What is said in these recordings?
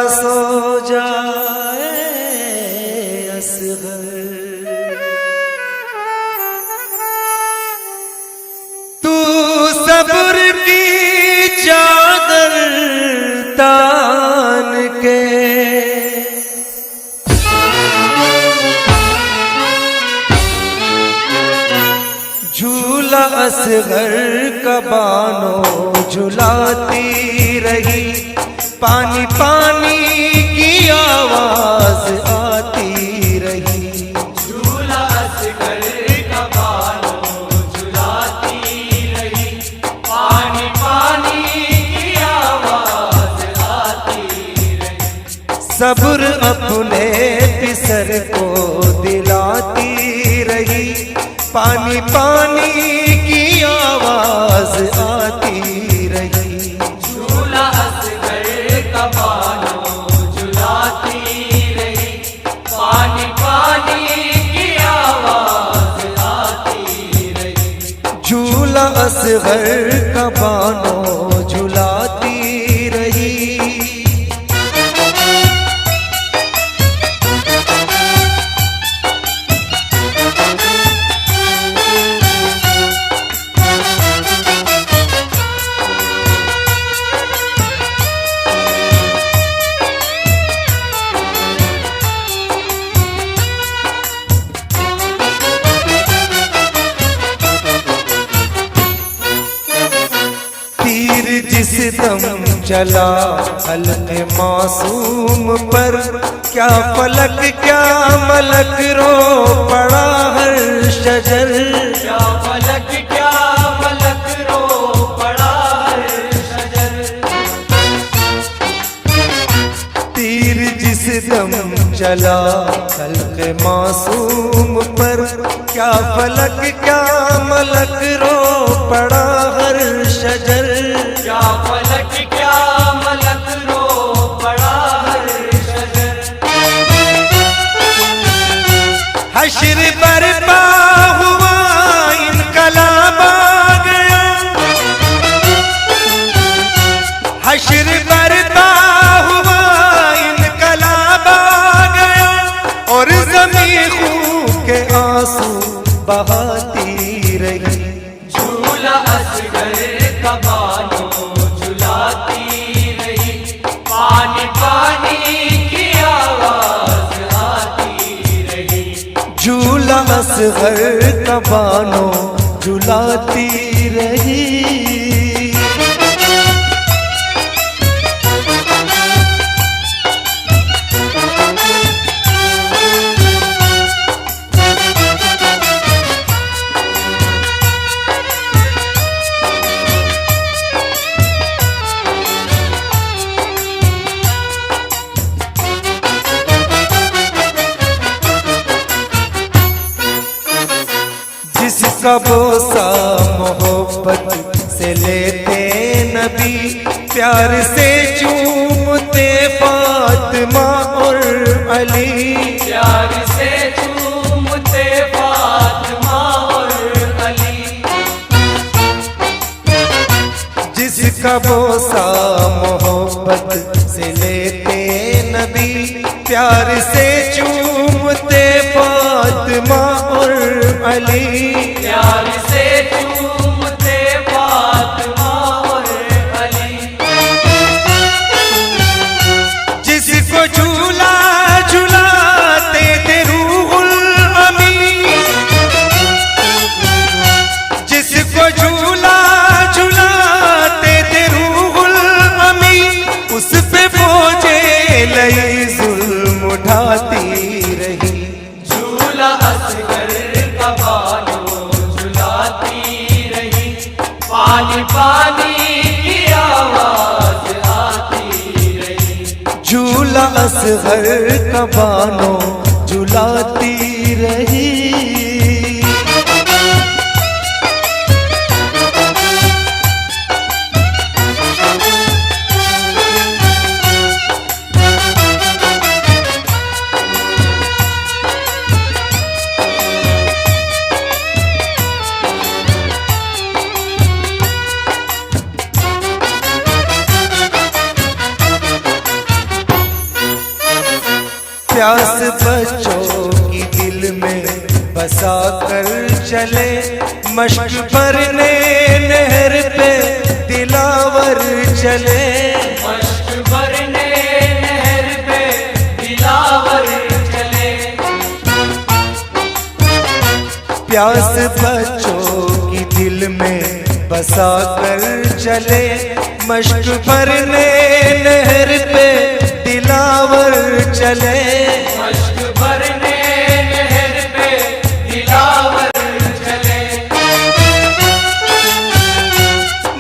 सो जाए असगर, तू सब्र की चादर तान के झूला असगर का बानो झुलाती रही, पानी पानी की आवाज आती रही। झूला असगर का बानो झुलाती रही, पानी पानी की आवाज आती रही। सब्र अपने पिसर को दिलाती रही, पानी पानी की आवाज आती रही। झूला असगर का बानो झुलाती रही, पानी पानी की आवाज आती रही। झूला असगर का बानो झुलाती रही। जिस दम चला हल्के मासूम पर, क्या फलक क्या मलक रो पड़ा हर शजर। क्या फलक क्या मलक रो पड़ा हर शजर। तीर जिस दम चला हल्के मासूम पर, क्या फलक क्या मलक रो पड़ा हर शजर। क्या फलक क्या मलक रो पड़ा हर शजर। हश्र बरपा हुआ इनकलाब आ गया, हश्र बरपा हुआ इनकलाब आ गया, और ज़मीं खून के आंसू बहाती रही। झूला असगर का बानो झुलाती रही, पानी पानी की आवाज आती रही। झूला असगर का बानो झुलाती रही। जिसका बोसा मोहब्बत से लेते नबी, प्यार से चूमते फातिमा और अली। प्यार से चूमते फातिमा और अली। जिसका बोसा मोहब्बत से लेते नबी, प्यार से चूमते फातिमा और अली। प्यार से चूमते फातिमा और अली। जिसको झूला झूलाते थे रूहुल अमीन, जिसको झूला झूलाते थे रूहुल अमीन, उस पे बोझे लई जुल्म उठाती रही। झूला असगर का बानो झुलाती रही, पानी पानी की आवाज आती रही। झूला असगर का बानो झुलाती रही। प्यास बच्चों की दिल में बसा कर चले, मश्क भरने नहर पे दिलावर चले। मश्क भरने नहर पे दिलावर चले। प्यास बच्चों की दिल में बसा कर चले, मश्क भरने नहर पे दिलावर चले। मश्क भरने नहर पे दिलावर चले।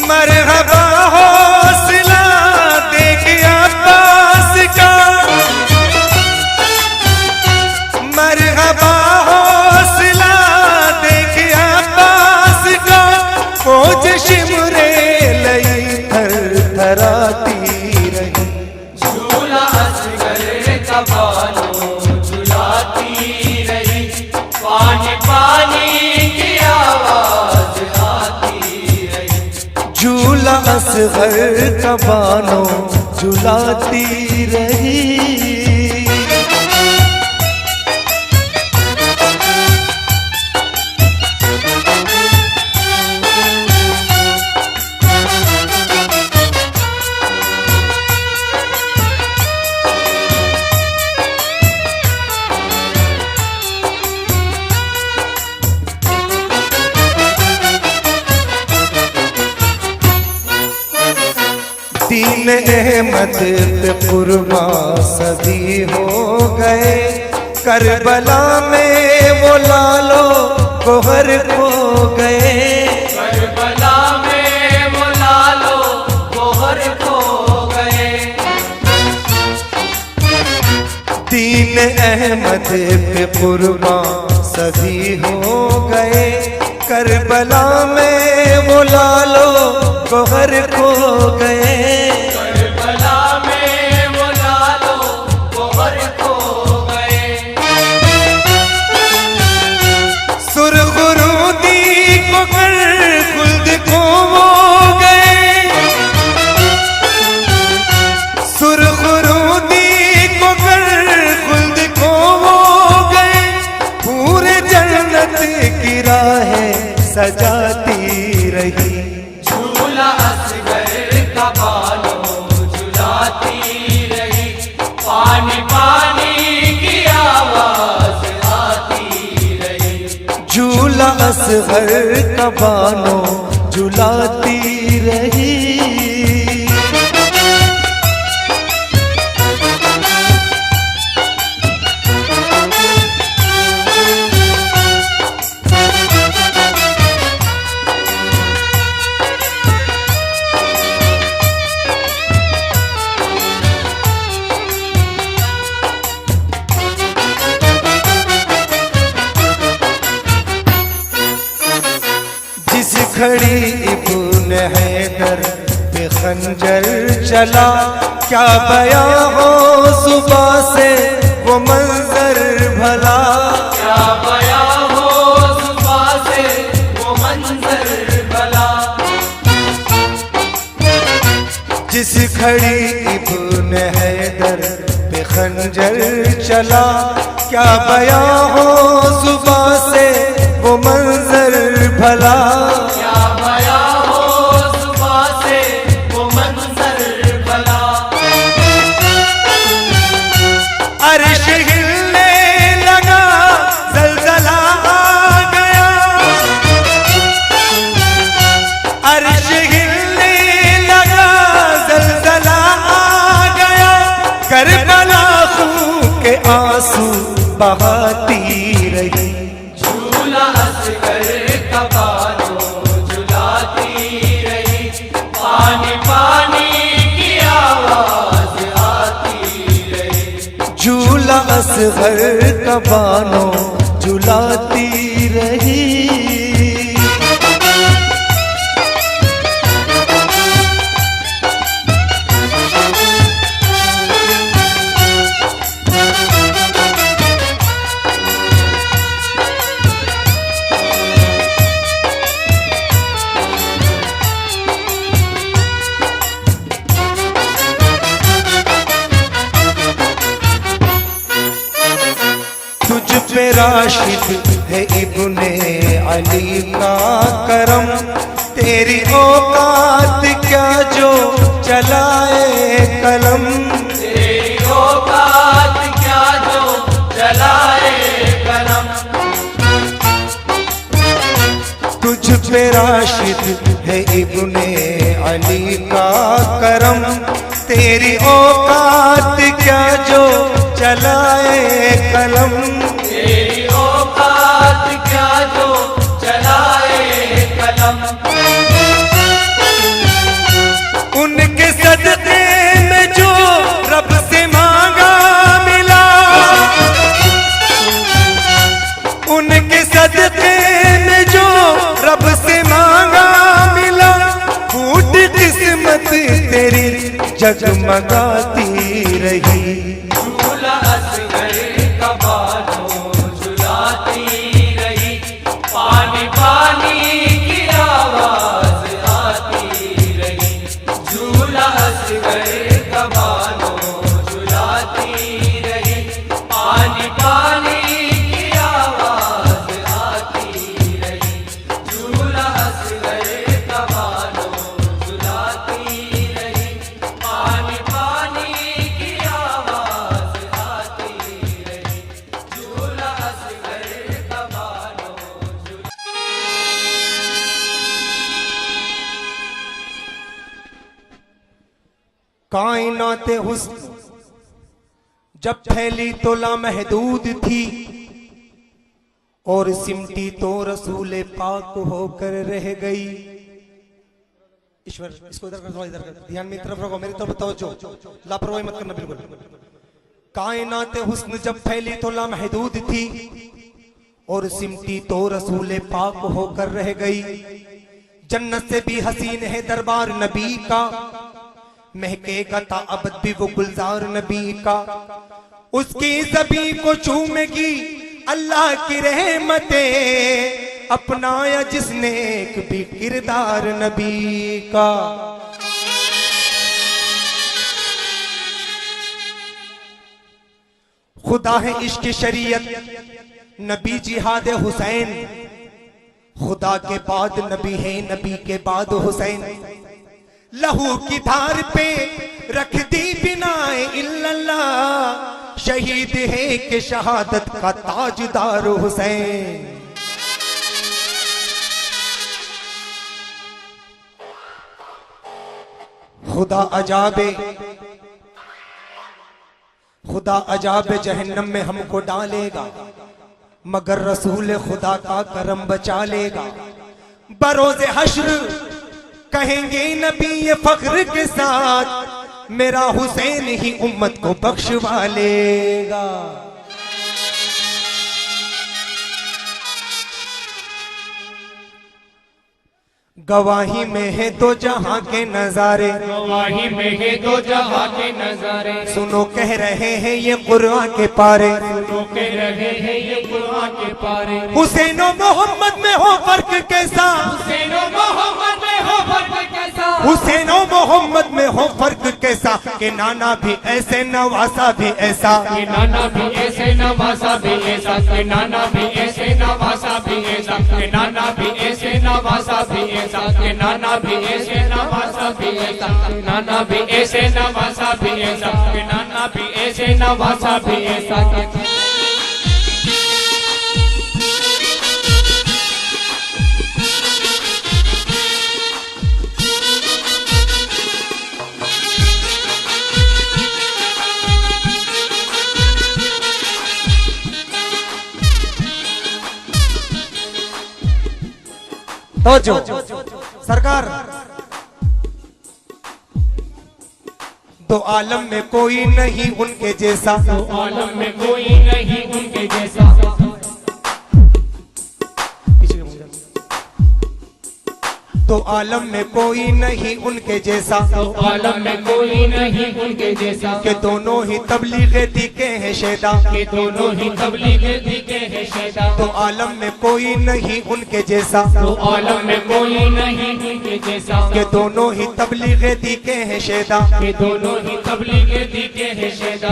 मरहबा हौसला दे गया पास का, मरहबा हौसला दे गया पास का। फौज शिमरे लई थर थराती रही, झूला असगर का बानो झुलाती रही। पानी पानी की आवाज आती रही। झूला असगर का बानो झुलाती रही। दीन अहमद पे कुर्बा सदी हो गए, करबला में वो लालो गोहर खो गए। करबला में वो लालो गोहर खो गए। दीन अहमद पे कुर्बा सदी हो गए, करबला में वो लालो गोहर खो गए। करबला में वो लालो गोहर खो गए। सुरखुरूदी को कर खुल्द को वो गए, सुरखुरूदी को कर खुल्द को वो गए। पूरे जन्नत की राहें सजाती रही, झूला असगर का बानो झुलाती रही। पानी पानी की आवाज आती रही। झूला असगर का बानो झुलाती रही। जिस घड़ी इब्न हैदर पे खंजर चला, क्या बयां हो सुबह से वो मंजर भला। क्या बयां हो सुबह से वो मंजर भला। जिस घड़ी इब्न हैदर पे खंजर चला, क्या बयां हो सुबह से वो मंजर भला। क्या बयां हो सुबह से वो मंजर भला। अर्श हिलने लगा, ज़लज़ला आ गया, अर्श हिलने लगा, ज़लज़ला आ गया। करबला खून के आंसू बहाती रही, झूला असगर का बानो झुलाती रही। पानी पानी की आवाज आती रही। झूला असगर का बानो झुलाती रही। पे राशिद है इब्ने अली का करम, तेरी औकात क्या जो चलाए कलम। तेरी औकात क्या जो चलाए कलम। तुझ पे राशिद है इब्ने अली का करम, तेरी औकात क्या जो चलाए कलम। तेरी औकात क्या जो चलाए कलम। उनके सदक़े में जो रब से मांगा मिला, उनके सदक़े में जो रब से मांगा मिला, फूट किस्मत तेरी जगमगाती रही। झूला असगर का बालों झुलाती रही, पानी पानी की आवाज आती रही। झूला असगर का बालों झुलाती रही, पानी पानी की आवाज आती रही। झूला असगर का बालों झुलाती रही, पानी पानी की आवाज आती रही। झूला असगर का बालों कायनात हुस्न जब फैली तो लामहदूद थी, और सिमटी तो रसूल पाक होकर रह गई। ईश्वर इसको इधर कर, थोड़ा इधर कर, ध्यान मेरी तरफ रखो, मेरी तरफ तवज्जो, लापरवाही मत करना बिल्कुल। कायनात हुस्न जब फैली तो लामहदूद थी, और सिमटी तो रसूल पाक होकर रह गई। जन्नत से भी हसीन है दरबार नबी का, महकेगा ता अबद भी वो गुलजार नबी का। उसकी ज़बी को चूमेगी अल्लाह की रहमतें, अपनाया जिसने एक भी किरदार नबी का। खुदा है इश्क शरीयत, नबी जिहाद हुसैन, खुदा के बाद नबी है, नबी के बाद हुसैन। लहू की धार पे रख दी बिनाए इल्लल्लाह, शहीद है कि शहादत का ताजदार हुसैन। खुदा अजाबे जहन्नम में हमको डालेगा, मगर रसूल खुदा का करम बचा लेगा। बरोज़े हश्र कहेंगे नबी ये फख्र के साथ, मेरा हुसैन ही उम्मत को बख्शवा लेगा। गवाही में है दो जहां के नजारे, गवाही में है दो जहां के नजारे। सुनो कह रहे हैं ये कुरान के पारे, सुनो कह रहे हैं ये कुरान के पारे। हुसैन और मोहम्मद में हो फर्क कैसा, हुसैन और मोहम्मद में हो फर्क कैसा। हुसैन और मोहम्मद में हो फर्क कैसा, के नाना भी ऐसे नवासा भी ऐसा, के नाना भी ऐसे नवासा भी ऐसा, के नाना भी ऐसे नवासा भी ऐसा, के नाना भी ऐसे नवासा भी ऐसा, के नाना भी ऐसे नवासा भी ऐसा, के नाना भी ऐसे नवासा भी ऐसा, के नाना भी ऐसे नवासा भी ऐसा। तो जो सरकार, दो आलम में कोई नहीं उनके जैसा, तो आलम में कोई नहीं उनके जैसा। तो आलम में कोई नहीं उनके जैसा, तो आलम में कोई नहीं उनके जैसा। के दोनों ही तबलीगे दिखे हैं शेदा, के दोनों ही तबलीगे दिखे हैं शेदा। तो आलम में कोई नहीं उनके जैसा, तो आलम में कोई नहीं उनके जैसा। के दोनों ही तबलीगे दिखे हैं शेदा। के दोनों ही तबलीगे दिखे हैं शेदा।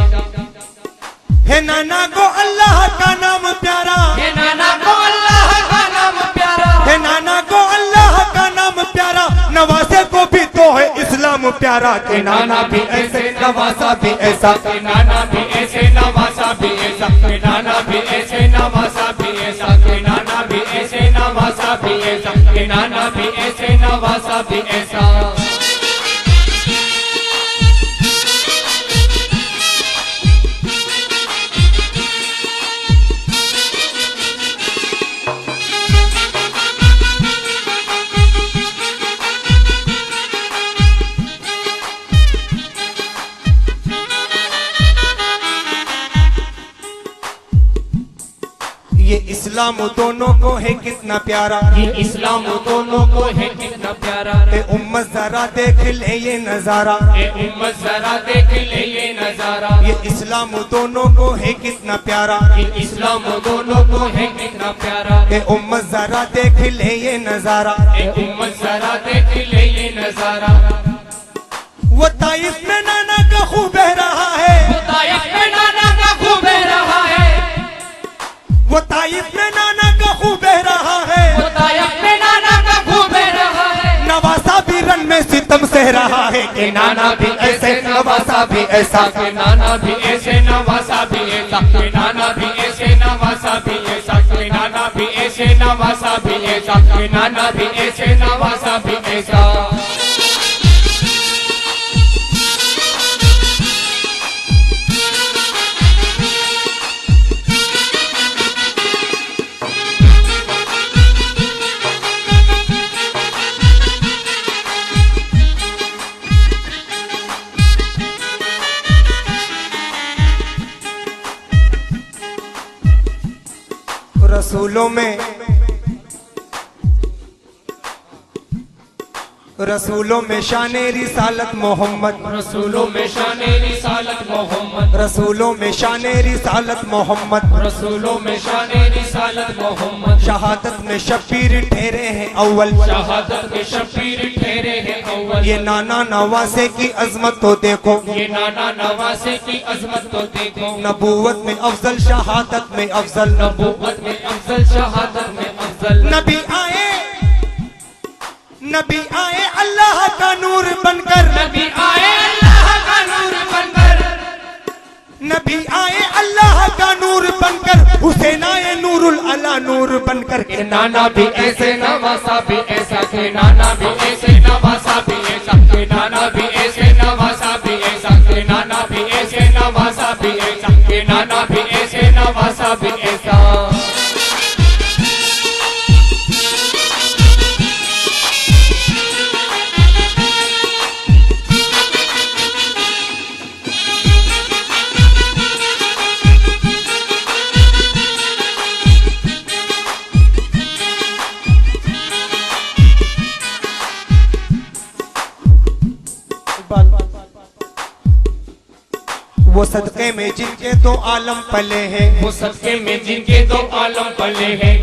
है नाना को अल्लाह का नाम प्यारा, ये नाना को अल्लाह का नाम प्यारा, है नाना को अल्लाह का नाम प्यारा, नवासे को भी तो है इस्लाम प्यारा। के नाना भी ऐसे नवासा भी ऐसा, के नाना भी ऐसे नवासा भी ऐसा, के नाना भी ऐसे नवासा भी ऐसा, के नाना भी ऐसे नवासा भी ऐसा, के नाना भी ऐसे नवासा भी ऐसा। ये इस्लाम दोनों को है कितना प्यारा, ये इस्लाम दोनों को है कितना प्यारा। ए उम्मत जरा देख ले ये नजारा, ए उम्मत जरा देख ले ये नजारा। ये इस्लाम दोनों को है कितना प्यारा, ये इस्लाम दोनों को है कितना प्यारा। ए उम्मत जरा देख ले ये नजारा। ए उम्मत जरा देख ले ये नजारा। वो ताइफ में नाना का खूब बह रहा है, वो ताइफ में नाना का खूब बह रहा है, वो ताइफ में नाना का खूब बह रहा है, वो ताइफ में नाना का खूब बह रहा है। नवासा भी रन में सितम सह रहा है। कि नाना भी ऐसे नवासा भी ऐसा, के नाना भी ऐसे नवासा भी ऐसा, के नाना भी ऐसे नवासा भी ऐसा, के नाना भी ऐसे नवासा भी ऐसा, के नाना भी ऐसे नवासा भी ऐसा। रसूलों में शान रिसालत मोहम्मद, रसूलों में शान रिसालत मोहम्मद, रसूलों में शान रिसालत मोहम्मद, रसूलों में शान रिसालत मोहम्मद। शहादत में शबीर ठहरे हैं अव्वल, शहादत में शबीर ठहरे हैं अव्वल। ये नाना नवासे की अजमत तो देखो, ये नाना नवासे की अजमत तो देखो। नबूवत में अफजल शहादत में अफजल, नबूवत में अफजल शहादत में अफजल। नबी आए, नबी आए अल्लाह का नूर बनकर, नबी आए अल्लाह का नूर बनकर, नबी आए अल्लाह का नूर बनकर, हुसैन आए नूरुल अला नूर बनकर। के नाना भी ऐसे नवासा भी ऐसा, के नाना भी ऐसे नवासा भी ऐसा, के नाना भी ऐसे नवासा भी ऐसा, के नाना भी ऐसे नवासा भी ऐसा, के नाना भी ऐसे नवासा भी ऐसा। वो सदके में जिनके दो आलम पले हैं, वो सदके में जिनके दो आलम पले हैं,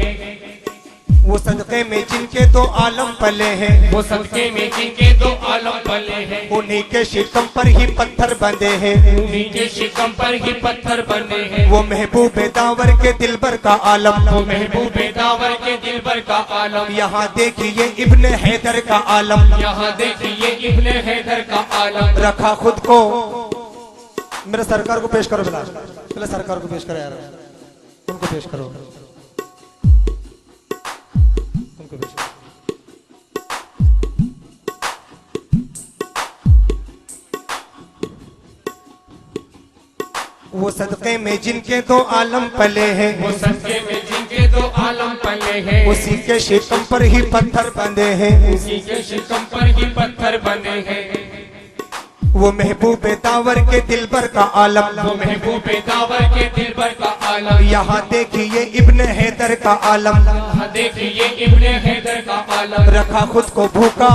वो सदके में जिनके दो आलम पले हैं, वो सदके में जिनके दो आलम पले हैं। उन्हीं के शिकम पर ही पत्थर बंधे हैं, उन्हीं के शिकम पर ही पत्थर बने हैं। वो महबूब दावर के दिलबर का आलम, वो महबूब दावर के दिलबर का आलम। यहाँ देखिए इब्ने हैदर का आलम, यहाँ देखिए इब्ने हैदर का आलम। रखा खुद को। मेरे सरकार को पेश करो, बिलाल पहले सरकार को पेश करो यार, उनको पेश करो, उनको पेश करो। वो सदके में जिनके दो आलम पले हैं, वो सदके में जिनके दो आलम पले हैं, उसी के शिकम पर ही पत्थर बंधे हैं, उसी के शिकम पर ही पत्थर बने हैं। वो महबूब दावर के दिलबर का आलम, वो महबूब दावर के दिलबर का आलम। यहाँ देखिए इब्ने हैदर का आलम, यहाँ देखिए इब्ने हैदर का आलम। रखा खुद को भूखा,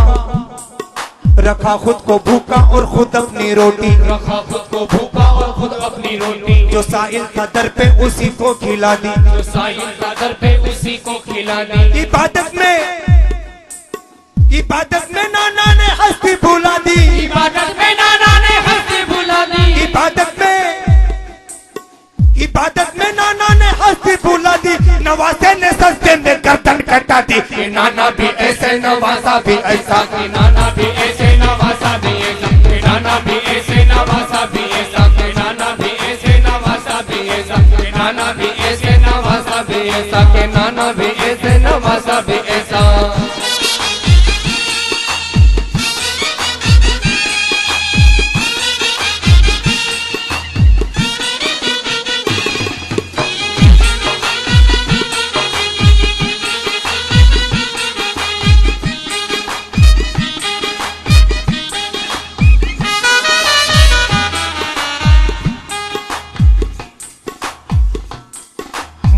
रखा खुद को भूखा और खुद अपनी रोटी, रखा खुद को भूखा और खुद अपनी रोटी। जो साइल था दर पे उसी को खिला दी, जो साहिल का दर पे उसी को खिला दी। इबादत में नाना ने हस्ती भुला दी, इबादत में नाना ने हस्ती भुला दी। नवासे ने सस्ते में गर्दन कटा दी। कि नाना भी ऐसे नवासा भी ऐसा, कि नाना भी ऐसे नवासा भी ऐसा, कि नाना भी ऐसे नवासा भी ऐसा, कि नाना भी ऐसे नवासा भी ऐसा, कि नाना भी ऐसे नवासा भी ऐसा, कि नाना भी ऐसे नवासा भी ऐसा।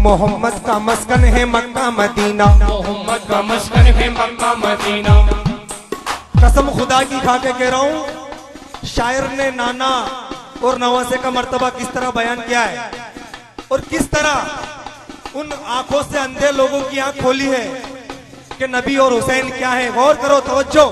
मोहम्मद का मस्कन है मक्का मदीना, मोहम्मद का मस्कन है मक्का मदीना। कसम खुदा की खा के कह रहा हूँ, शायर ने नाना और नवासे का मर्तबा किस तरह बयान किया है और किस तरह उन आंखों से अंधे लोगों की आंख खोली है कि नबी और हुसैन क्या है। गौर करो, तवज्जो।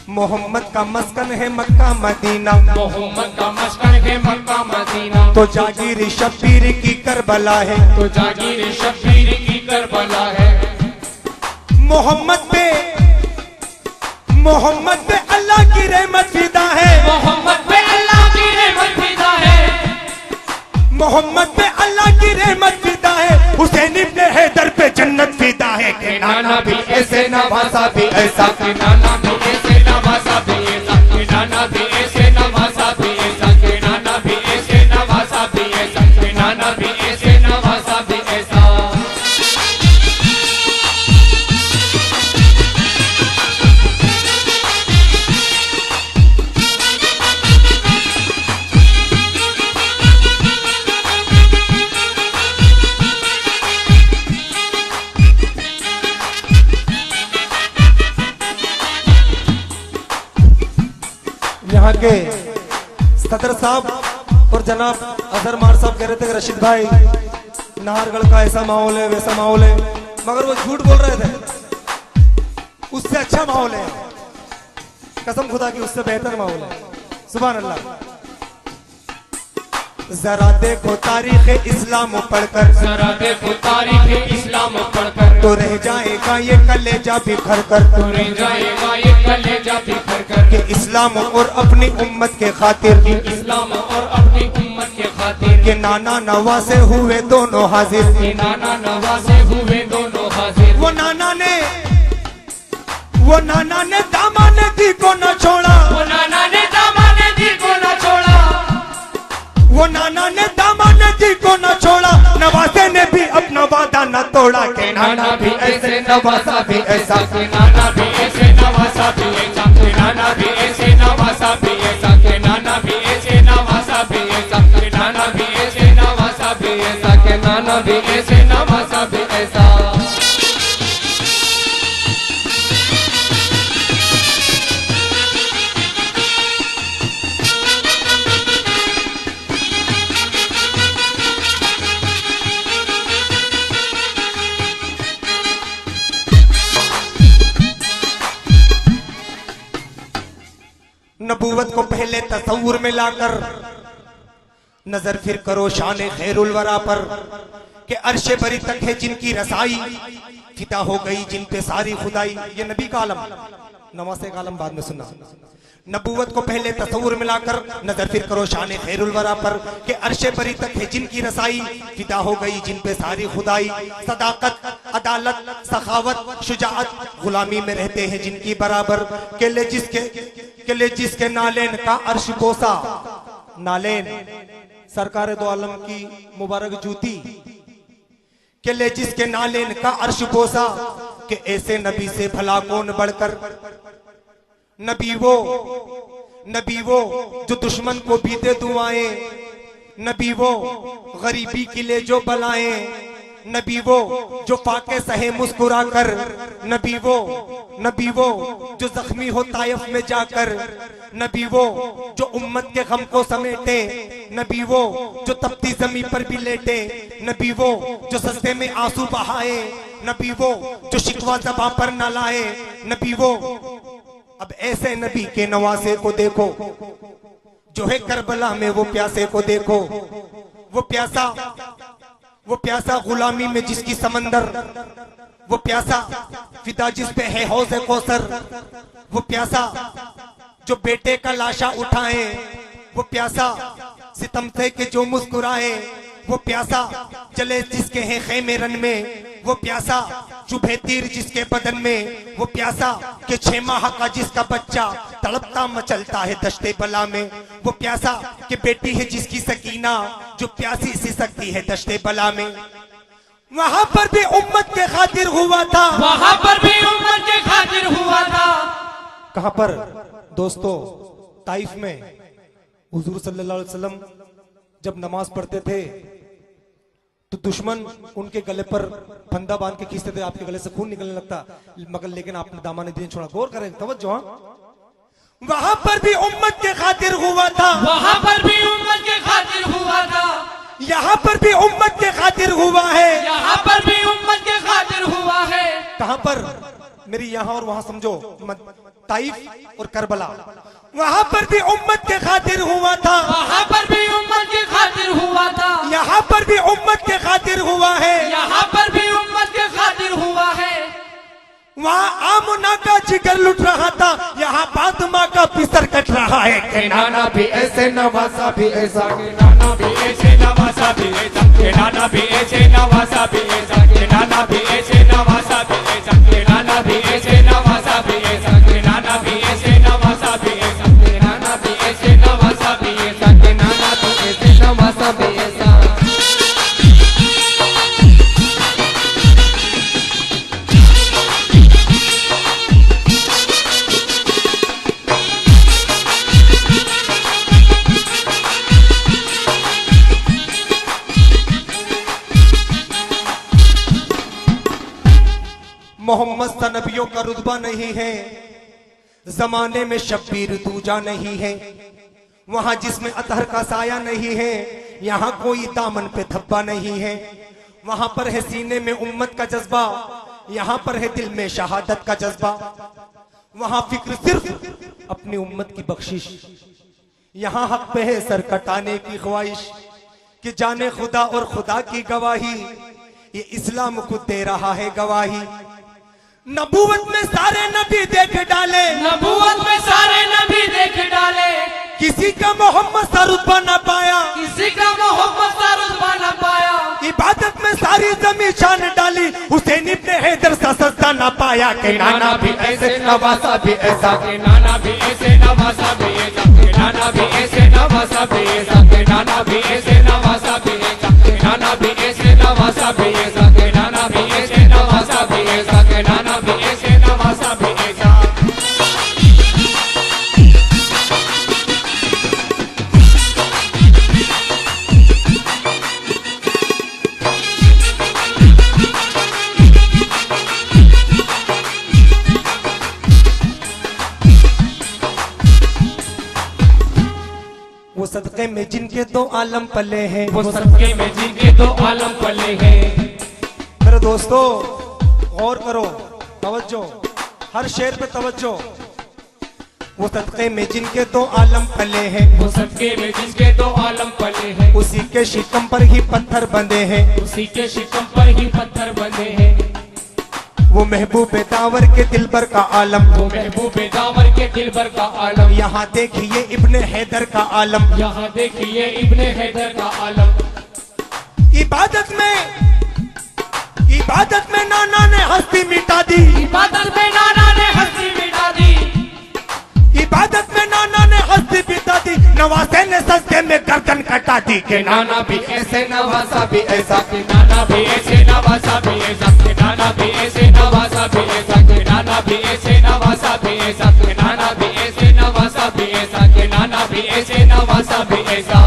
मोहम्मद का मस्कन है मक्का मदीना, मोहम्मद का मस्कन है मक्का मदीना। तो जागीर शब्बीर की करबला है, तो जागीर शब्बीर की करबला है। मोहम्मद पे अल्लाह की रहमत फिदा है, मोहम्मद पे अल्लाह की रहमत फिदा है, मोहम्मद पे अल्लाह की रहमत फिदा है। हुसैन इब्ने हैदर पे जन्नत फिदा है। कि नाना भी ऐसे नवासा भी ऐसा, कि नाना भी ऐसे नवासा भी ऐसा, कि नाना भी ऐसे नवासा भी ऐसा, कि नाना भी ऐसे नवासा भी ऐसा, कि नाना भी ऐसे नवासा भी ऐसा। यहाँ के सदर साहब और जनाब अजहर मार साहब कह रहे थे कि रशीद भाई नाहरगढ़ का ऐसा माहौल है वैसा माहौल है, मगर वो झूठ बोल रहे थे। उससे अच्छा माहौल है, कसम खुदा की उससे बेहतर माहौल है। सुभान अल्लाह। जरा देखो तारीख इस्लाम पढ़कर, जरा देखो तारीख इस्लाम पढ़कर, तो रह जाएगा ये कलेजा बिखर कर, तो रह जाएगा ये कलेजा बिखर कर। कि इस्लाम और अपनी उम्मत के खातिर, इस्लाम और अपनी उम्मत के खातिर, कि नाना नवासे हुए दोनों हाजिर। कि नाना नवासे हुए दोनों हाजिर। वो नाना ने दामाने दी को न छोड़ा, वो नाना ने दामाने दी को न छोड़ा, वो नाना ने दामाने दी को न छोड़ा। नवासे ने भी अपना वादा न तोड़ा। के नाना भी ऐसे नवासा भी ऐसा, कि नाना भी ऐसे नवासा भी ऐसा, कि नाना भी ऐसे नवासा भी ऐसा, कि नाना भी ऐसे नवासा भी ऐसा, कि नाना भी ऐसे नवासा भी ऐसा, कि नाना भी ऐसे नवासा भी ऐसा। नबूवत को पहले तस्वुर में लाकर नजर फिर करो शान खैरुल वरा पर, कि अर्शे बरी तक है जिनकी रसाई, फिदा हो गई जिन पे सारी खुदाई। ये नबी का आलम, नवासे का आलम बाद में सुना। नबूवत को पहले तस्वुर में लाकर नजर फिर करो शान खैरुल वरा पर, कि अर्शे बरी तक है जिनकी रसाई, फिदा हो गई जिन पे सारी खुदाई। सदाकत, अदालत, सखावत, शुजाअत गुलामी में रहते हैं जिनकी बराबर, के ले जिसके नालेन का अर्श बोसा। नालेन सरकार दो आलम की मुबारक जूती, के ले जिसके नालेन का अर्श बोसा, कि ऐसे नबी से भला कौन बढ़कर। नबी वो जो दुश्मन को भी दे दुआएं, नबी वो गरीबी के लिए जो बलाएं, नबी वो जो फाके सहे मुस्कुरा कर, नबी वो जो जख्मी हो ताइफ में जाकर, नबी वो जो उम्मत के गम को समेटे, नबी वो जो तपती जमी पर भी लेटे, नबी वो जो सस्ते में आंसू बहाए, नबी वो जो शिकवा ज़बां पर न लाए, नबी वो। अब ऐसे नबी के नवासे को देखो जो है करबला में, वो प्यासे को देखो। वो प्यासा वो प्यासा गुलामी में जिसकी समंदर, वो प्यासा फिदा जिस पे है हौज़े कौसर, वो प्यासा जो बेटे का लाशा उठाए, वो प्यासा सितम से के जो मुस्कुराए, वो प्यासा जले जिसके हैं खेमे रन में, वो प्यासा चुभे तीर जिसके बदन में, वो प्यासा के 6 माह का जिसका बच्चा तड़पता मचलता है दश्ते बला में, वो प्यासा के बेटी है जिसकी सकीना जो प्यासी सी सकती है दश्ते बला में। वहां पर भी उम्मत के खातिर हुआ था, वहां पर भी उम्मत के खातिर हुआ था। कहां पर दोस्तों? ताइफ में हुजूर सल्लल्लाहु अलैहि वसल्लम जब नमाज पढ़ते थे तो दुश्मन उनके गले पर फंदा बांध के खींचते थे, आपके गले से खून निकलने लगता, मगर लेकिन आपने दामन नहीं छोड़ा। गौर करें, तवज्जो। वहां पर भी उम्मत के खातिर हुआ था, वहां पर भी उम्मत के खातिर हुआ था। यहाँ पर भी उम्मत के खातिर हुआ है, यहाँ पर भी उम्मत के खातिर हुआ है। कहां पर? मेरी यहाँ और वहां समझो, ताइफ और करबला। वहां पर भी उम्मत के खातिर हुआ था, वहां पर भी उम्मत के खातिर हुआ था। यहाँ पर भी उम्मत के खातिर हुआ है, यहाँ पर भी उम्मत के खातिर हुआ है। वहाँ आमना का जिगर लुट रहा था, यहाँ फातिमा का पिसर कट रहा है। के नाना भी ऐसे नवासा भी ऐसा, के नाना भी ऐसे नवासा भी ऐसा, के नाना भी ऐसे नवासा भी ऐसा, के नाना भी ऐसे नवासा भी ऐसा, के नाना भी ऐसे नवासा भी ऐसा, के नाना भी ऐसे नवासा भी ऐसा, के नाना भी ऐसे नवासा भी ऐसा, के नाना भी ऐसे नवासा भी ऐसा। मोहम्मद सा नबियों का रुतबा नहीं है, जमाने में शब्बीर दूजा नहीं है। वहां जिसमें अतहर का साया नहीं है, यहाँ कोई दामन पे धब्बा नहीं है। वहां पर है सीने में उम्मत का जज्बा, यहाँ पर है दिल में शहादत का जज्बा। वहां फिक्र सिर्फ अपनी उम्मत की बख्शिश, यहाँ हक पे है सर कटाने की ख्वाहिश कि जाने खुदा और खुदा की गवाही, ये इस्लाम खुद दे रहा है गवाही। नबूवत में सारे नबी देख डाले, नबूवत में सारे नबी देख डाले, किसी का मोहम्मद सा रुतबा न पाया, किसी का मोहम्मद सा रुतबा न पाया। इबादत में सारी जमी शान डाली, हुसैन इब्ने हैदर सा सजदा न पाया। के नाना भी ऐसे नवासा भी ऐसा, के नाना भी ऐसे नवासा भी ऐसा, के नाना भी ऐसे नवासा भी ऐसा, के नाना भी ऐसे नवासा भी ऐसा, के नाना भी ऐसे नवासा भी ऐसा, के नाना भी ऐसे नवासा भी ऐसा, के नाना भी ऐसे नवासा भी ऐसा। वो सदक़े में जिनके 2 आलम पले हैं, वो सदक़े में जिनके 2 आलम पले हैं। मेरे दोस्तों गौर करो, तवज्जो, हर शेर पे तवज्जो। वो सदक़े में जिनके 2 आलम पले हैं, वो सदक़े में जिनके 2 आलम पले हैं, उसी के शिकम पर ही पत्थर बंधे हैं, उसी के शिकम पर ही पत्थर बंधे हैं। वो महबूब दावर के दिलबर का आलम, वो महबूब दावर के दिलबर का आलम। यहाँ देखिए इब्ने हैदर का आलम, यहाँ देखिए इब्ने हैदर का आलम। इबादत में नाना ने हस्ती मिटा दी, इबादत में नाना ने हस्ती मिटा दी, इबादत में नाना ने हस्ती मिटा दी। नवासे ने सजदे में गर्दन कटा दी। के नाना भी ऐसे नवासा भी ऐसा, के नाना भी ऐसे नवासा भी ऐसा, के नाना भी ऐसे नवासा भी ऐसा, के नाना भी ऐसे नवासा भी ऐसा, के नाना भी ऐसे नवासा भी ऐसा, के नाना भी ऐसे नवासा भी ऐसा।